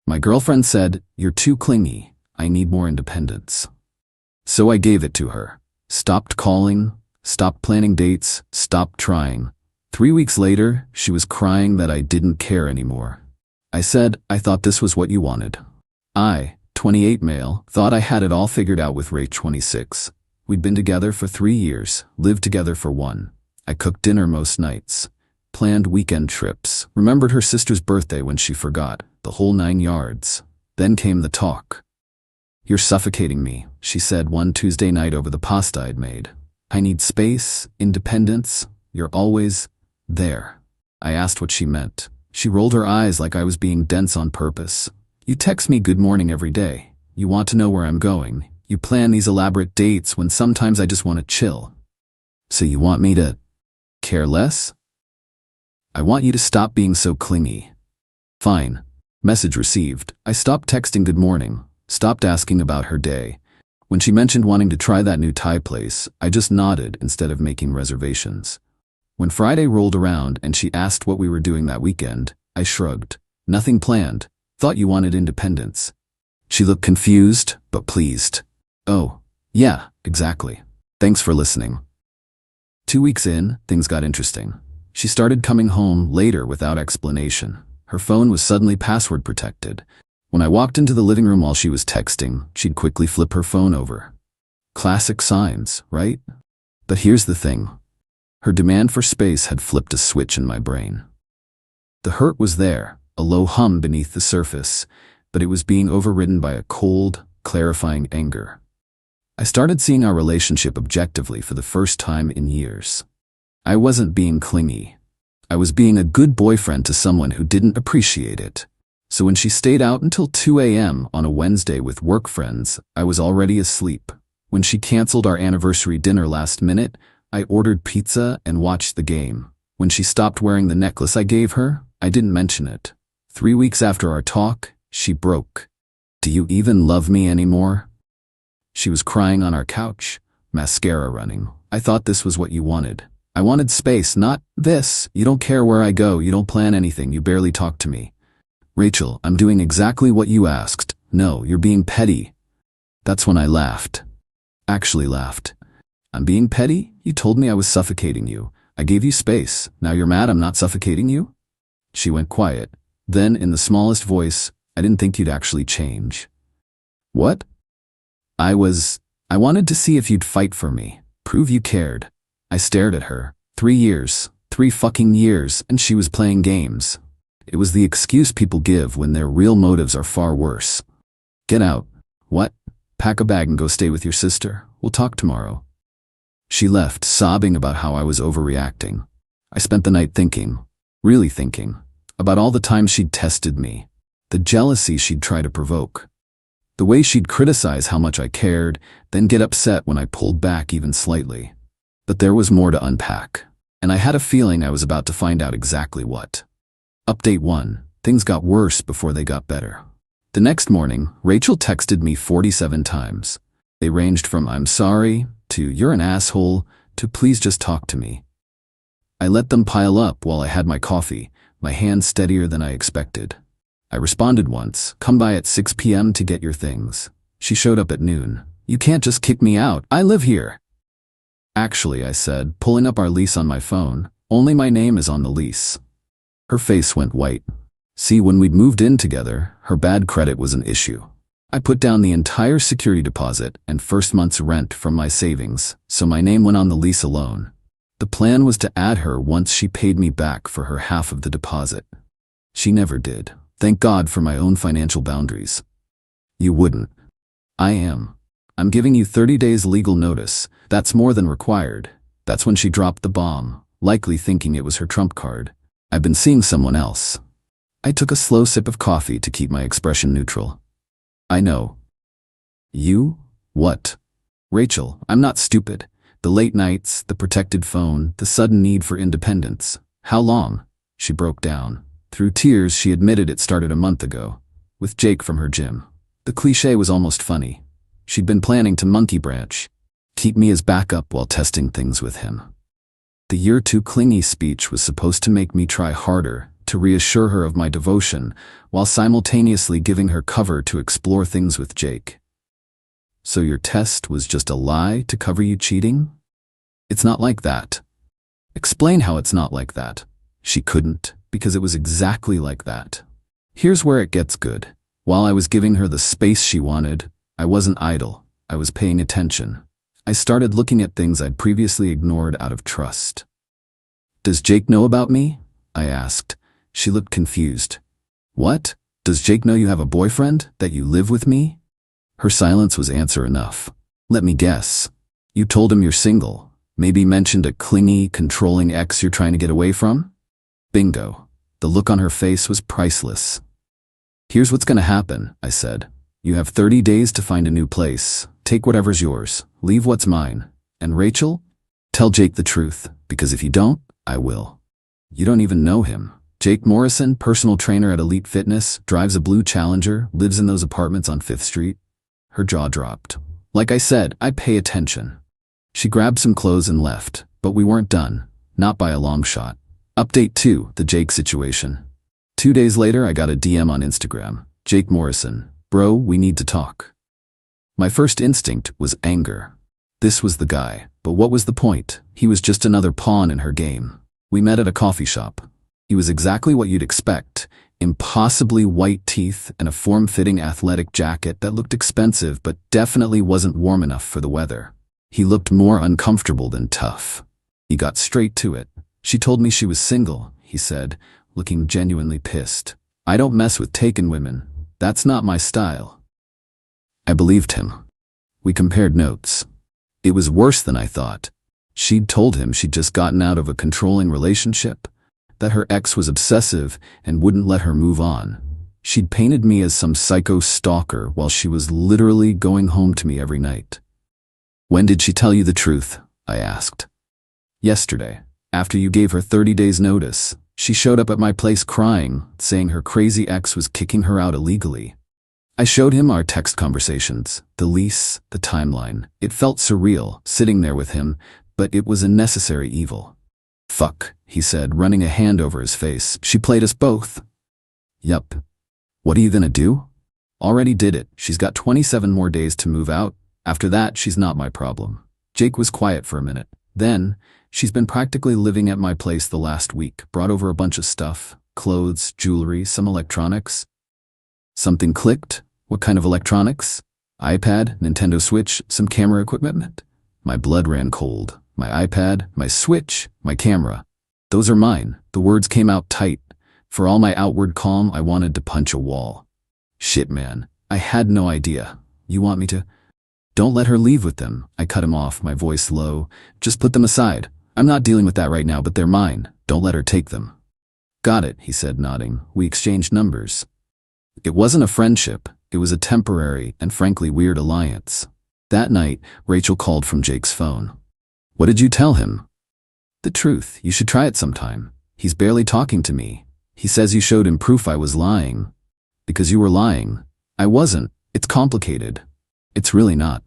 My girlfriend said, "You're too clingy. I need more independence." So I gave it to her. Stopped calling, stopped planning dates, stopped trying. 3 weeks later, she was crying that I didn't care anymore. I said, "I thought this was what you wanted." I, 28 male, thought I had it all figured out with Ray, 26. We'd been together for 3 years, lived together for 1. I cooked dinner most nights, planned weekend trips, remembered her sister's birthday when she forgot, the whole 9 yards. Then came the talk. "You're suffocating me," she said one Tuesday night over the pasta I'd made. "I need space, independence. You're always there." I asked what she meant. She rolled her eyes like I was being dense on purpose. "You text me good morning every day. You want to know where I'm going. You plan these elaborate dates when sometimes I just want to chill. So you want me to care less? I want you to stop being so clingy." Fine. Message received. I stopped texting good morning, stopped asking about her day. When she mentioned wanting to try that new Thai place, I just nodded instead of making reservations. When Friday rolled around and she asked what we were doing that weekend, I shrugged. "Nothing planned. Thought you wanted independence." She looked confused, but pleased. "Oh, yeah, exactly. Thanks for listening." 2 weeks in, things got interesting. She started coming home later without explanation. Her phone was suddenly password protected. When I walked into the living room while she was texting, she'd quickly flip her phone over. Classic signs, right? But here's the thing. Her demand for space had flipped a switch in my brain. The hurt was there, a low hum beneath the surface, but it was being overridden by a cold, clarifying anger. I started seeing our relationship objectively for the first time in years. I wasn't being clingy. I was being a good boyfriend to someone who didn't appreciate it. So when she stayed out until 2 a.m. on a Wednesday with work friends, I was already asleep. When she canceled our anniversary dinner last minute, I ordered pizza and watched the game. When she stopped wearing the necklace I gave her, I didn't mention it. 3 weeks after our talk, she broke. "Do you even love me anymore?" She was crying on our couch, mascara running. "I thought this was what you wanted. I wanted space, not this. You don't care where I go, you don't plan anything, you barely talk to me." "Rachel, I'm doing exactly what you asked." "No, you're being petty." That's when I laughed. Actually laughed. "I'm being petty? You told me I was suffocating you. I gave you space. Now you're mad I'm not suffocating you?" She went quiet. Then, in the smallest voice, "I didn't think you'd actually change." "What?" I wanted to see if you'd fight for me. Prove you cared." I stared at her. 3 years. 3 fucking years, and she was playing games. It was the excuse people give when their real motives are far worse. "Get out." "What?" "Pack a bag and go stay with your sister. We'll talk tomorrow." She left, sobbing about how I was overreacting. I spent the night thinking, really thinking, about all the times she'd tested me, the jealousy she'd try to provoke, the way she'd criticize how much I cared, then get upset when I pulled back even slightly. But there was more to unpack, and I had a feeling I was about to find out exactly what. Update 1. Things got worse before they got better. The next morning, Rachel texted me 47 times. They ranged from "I'm sorry" to "you're an asshole" to "please just talk to me." I let them pile up while I had my coffee, my hand steadier than I expected. I responded once, "Come by at 6 p.m. to get your things." She showed up at noon. "You can't just kick me out. I live here." "Actually," I said, pulling up our lease on my phone, "only my name is on the lease." Her face went white. See, when we'd moved in together, her bad credit was an issue. I put down the entire security deposit and first month's rent from my savings, so my name went on the lease alone. The plan was to add her once she paid me back for her half of the deposit. She never did. Thank God for my own financial boundaries. "You wouldn't." "I am. I'm giving you 30 days legal notice. That's more than required." That's when she dropped the bomb, likely thinking it was her trump card. "I've been seeing someone else." I took a slow sip of coffee to keep my expression neutral. "I know." "You? What?" "Rachel, I'm not stupid. The late nights, the protected phone, the sudden need for independence. How long?" She broke down. Through tears, she admitted it started a month ago, with Jake from her gym. The cliché was almost funny. She'd been planning to monkey branch, keep me as backup while testing things with him. The "you're too clingy" speech was supposed to make me try harder, to reassure her of my devotion, while simultaneously giving her cover to explore things with Jake. So your test was just a lie to cover you cheating? It's not like that. Explain how it's not like that. She couldn't, because it was exactly like that. Here's where it gets good. While I was giving her the space she wanted, I wasn't idle. I was paying attention. I started looking at things I'd previously ignored out of trust. Does Jake know about me? I asked. She looked confused. What? Does Jake know you have a boyfriend? That you live with me? Her silence was answer enough. Let me guess. You told him you're single. Maybe mentioned a clingy, controlling ex you're trying to get away from? Bingo. The look on her face was priceless. Here's what's gonna happen, I said. You have 30 days to find a new place. Take whatever's yours. Leave what's mine. And Rachel? Tell Jake the truth, because if you don't, I will. You don't even know him. Jake Morrison, personal trainer at Elite Fitness, drives a blue Challenger, lives in those apartments on 5th Street. Her jaw dropped. Like I said, I pay attention. She grabbed some clothes and left, but we weren't done. Not by a long shot. Update 2, the Jake situation. 2 days later, I got a DM on Instagram. Jake Morrison. Bro, we need to talk. My first instinct was anger. This was the guy, but what was the point? He was just another pawn in her game. We met at a coffee shop. He was exactly what you'd expect. Impossibly white teeth and a form-fitting athletic jacket that looked expensive but definitely wasn't warm enough for the weather. He looked more uncomfortable than tough. He got straight to it. She told me she was single, he said, looking genuinely pissed. I don't mess with taken women. That's not my style. I believed him. We compared notes. It was worse than I thought. She'd told him she'd just gotten out of a controlling relationship, that her ex was obsessive and wouldn't let her move on. She'd painted me as some psycho stalker while she was literally going home to me every night. When did she tell you the truth? I asked. Yesterday, after you gave her 30 days notice. She showed up at my place crying, saying her crazy ex was kicking her out illegally. I showed him our text conversations, the lease, the timeline. It felt surreal, sitting there with him, but it was a necessary evil. Fuck, he said, running a hand over his face. She played us both. Yup. What are you gonna do? Already did it. She's got 27 more days to move out. After that, she's not my problem. Jake was quiet for a minute. Then, she's been practically living at my place the last week, brought over a bunch of stuff, clothes, jewelry, some electronics. Something clicked. What kind of electronics? iPad, Nintendo Switch, some camera equipment? My blood ran cold. My iPad, my Switch, my camera. Those are mine. The words came out tight. For all my outward calm, I wanted to punch a wall. Shit, man. I had no idea. You want me to? Don't let her leave with them. I cut him off, my voice low. Just put them aside. I'm not dealing with that right now, but they're mine. Don't let her take them. Got it, he said, nodding. We exchanged numbers. It wasn't a friendship. It was a temporary and frankly weird alliance. That night, Rachel called from Jake's phone. What did you tell him? The truth. You should try it sometime. He's barely talking to me. He says you showed him proof I was lying. Because you were lying. I wasn't. It's complicated. It's really not.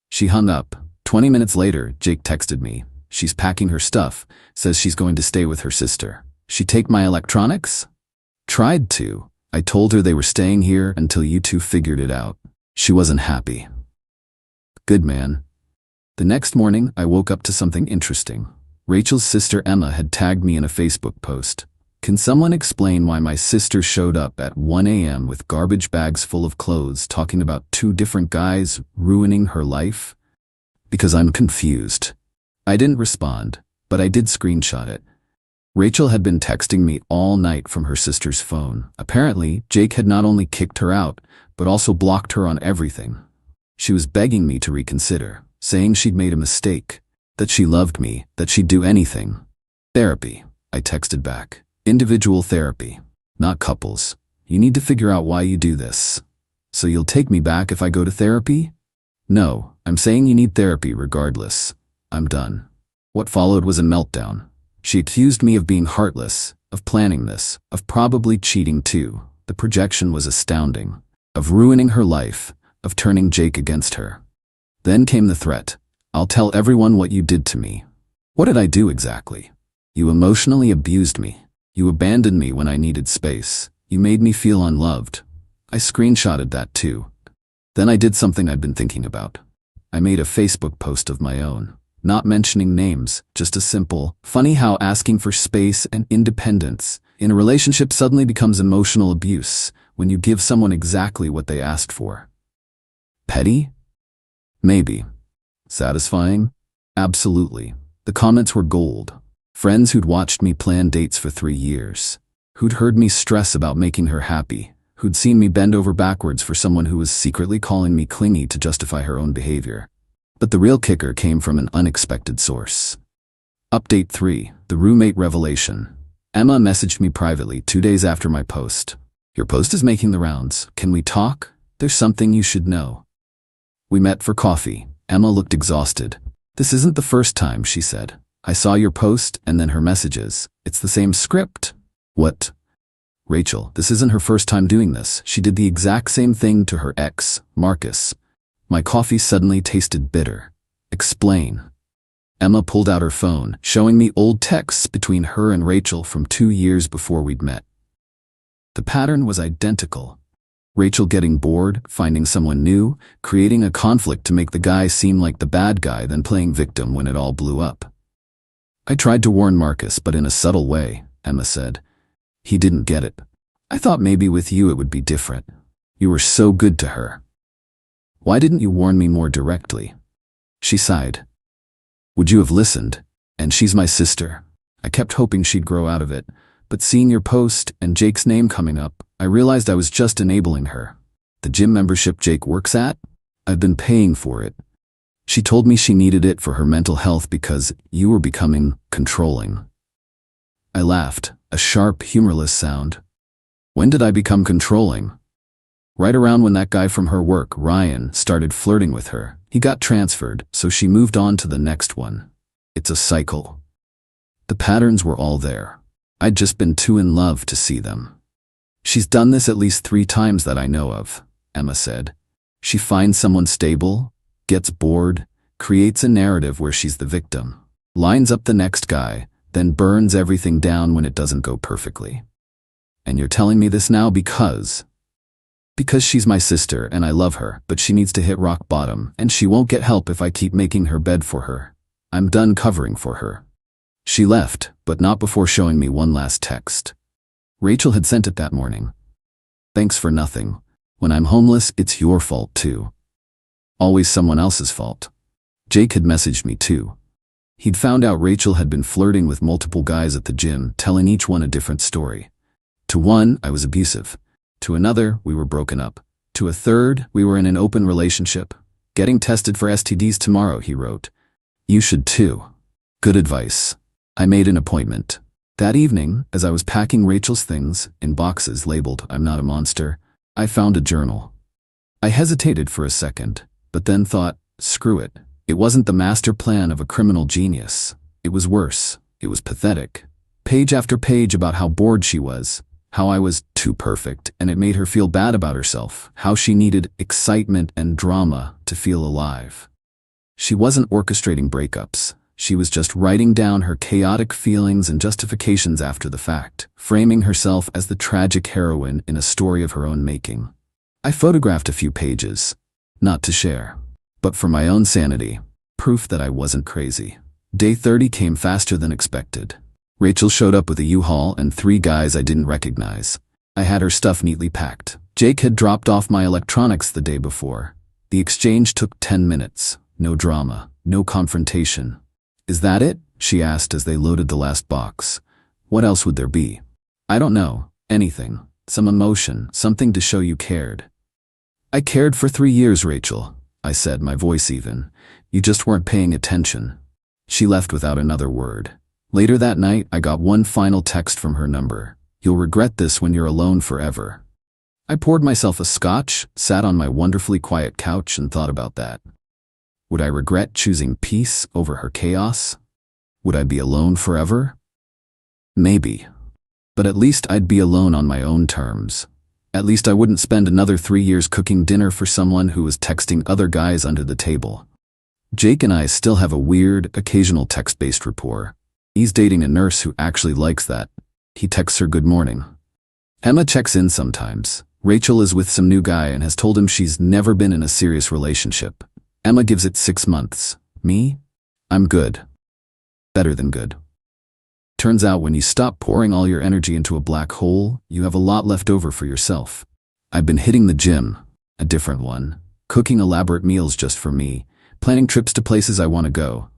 She hung up. 20 minutes later, Jake texted me. She's packing her stuff, says she's going to stay with her sister. She take my electronics? Tried to. I told her they were staying here until you two figured it out. She wasn't happy. Good man. The next morning, I woke up to something interesting. Rachel's sister Emma had tagged me in a Facebook post. Can someone explain why my sister showed up at 1 a.m. with garbage bags full of clothes talking about 2 different guys ruining her life? Because I'm confused. I didn't respond, but I did screenshot it. Rachel had been texting me all night from her sister's phone. Apparently, Jake had not only kicked her out, but also blocked her on everything. She was begging me to reconsider, saying she'd made a mistake, that she loved me, that she'd do anything. Therapy, I texted back. Individual therapy, not couples. You need to figure out why you do this. So you'll take me back if I go to therapy? No, I'm saying you need therapy regardless. I'm done. What followed was a meltdown. She accused me of being heartless, of planning this, of probably cheating too. The projection was astounding. Of ruining her life, of turning Jake against her. Then came the threat. I'll tell everyone what you did to me. What did I do exactly? You emotionally abused me. You abandoned me when I needed space. You made me feel unloved. I screenshotted that too. Then I did something I'd been thinking about. I made a Facebook post of my own. Not mentioning names, just a simple, funny how asking for space and independence in a relationship suddenly becomes emotional abuse when you give someone exactly what they asked for. Petty? Maybe. Satisfying? Absolutely. The comments were gold. Friends who'd watched me plan dates for 3 years, who'd heard me stress about making her happy, who'd seen me bend over backwards for someone who was secretly calling me clingy to justify her own behavior. But the real kicker came from an unexpected source. Update 3, the roommate revelation. Emma messaged me privately 2 days after my post. Your post is making the rounds. Can we talk? There's something you should know. We met for coffee. Emma looked exhausted. This isn't the first time, she said. I saw your post and then her messages. It's the same script. What? Rachel, this isn't her first time doing this. She did the exact same thing to her ex, Marcus. My coffee suddenly tasted bitter. Explain. Emma pulled out her phone, showing me old texts between her and Rachel from 2 years before we'd met. The pattern was identical. Rachel getting bored, finding someone new, creating a conflict to make the guy seem like the bad guy, then playing victim when it all blew up. I tried to warn Marcus, but in a subtle way, Emma said. He didn't get it. I thought maybe with you it would be different. You were so good to her. Why didn't you warn me more directly? She sighed. Would you have listened? And she's my sister. I kept hoping she'd grow out of it, but seeing your post and Jake's name coming up, I realized I was just enabling her. The gym membership Jake works at? I've been paying for it. She told me she needed it for her mental health because you were becoming controlling. I laughed, a sharp, humorless sound. When did I become controlling? Right around when that guy from her work, Ryan, started flirting with her. He got transferred, so she moved on to the next one. It's a cycle. The patterns were all there. I'd just been too in love to see them. She's done this at least 3 times that I know of, Emma said. She finds someone stable, gets bored, creates a narrative where she's the victim, lines up the next guy, then burns everything down when it doesn't go perfectly. And you're telling me this now because she's my sister and I love her, but she needs to hit rock bottom and she won't get help if I keep making her bed for her. I'm done covering for her. She left, but not before showing me one last text. Rachel had sent it that morning. Thanks for nothing. When I'm homeless, it's your fault too. Always someone else's fault. Jake had messaged me too. He'd found out Rachel had been flirting with multiple guys at the gym, telling each one a different story. To one, I was abusive. To another, we were broken up. To a third, we were in an open relationship. Getting tested for STDs tomorrow, he wrote. You should too. Good advice. I made an appointment. That evening, as I was packing Rachel's things in boxes labeled I'm not a monster, I found a journal. I hesitated for a second, but then thought, screw it. It wasn't the master plan of a criminal genius. It was worse. It was pathetic. Page after page about how bored she was, how I was too perfect, and it made her feel bad about herself, how she needed excitement and drama to feel alive. She wasn't orchestrating breakups. She was just writing down her chaotic feelings and justifications after the fact, framing herself as the tragic heroine in a story of her own making. I photographed a few pages, not to share, but for my own sanity, proof that I wasn't crazy. Day 30 came faster than expected. Rachel showed up with a U-Haul and 3 guys I didn't recognize. I had her stuff neatly packed. Jake had dropped off my electronics the day before. The exchange took 10 minutes. No drama, no confrontation. Is that it? She asked as they loaded the last box. What else would there be? I don't know. Anything. Some emotion, something to show you cared. I cared for 3 years, Rachel, I said, my voice even. You just weren't paying attention. She left without another word. Later that night, I got one final text from her number. You'll regret this when you're alone forever. I poured myself a scotch, sat on my wonderfully quiet couch and thought about that. Would I regret choosing peace over her chaos? Would I be alone forever? Maybe. But at least I'd be alone on my own terms. At least I wouldn't spend another 3 years cooking dinner for someone who was texting other guys under the table. Jake and I still have a weird, occasional text-based rapport. He's dating a nurse who actually likes that. He texts her good morning. Emma checks in sometimes. Rachel is with some new guy and has told him she's never been in a serious relationship. Emma gives it 6 months. Me? I'm good. Better than good. Turns out when you stop pouring all your energy into a black hole, you have a lot left over for yourself. I've been hitting the gym, a different one, cooking elaborate meals just for me, planning trips to places I want to go.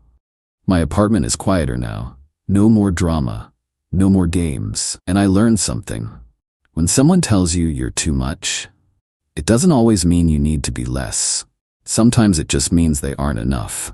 My apartment is quieter now. No more drama. No more games. And I learned something. When someone tells you you're too much, it doesn't always mean you need to be less. Sometimes it just means they aren't enough.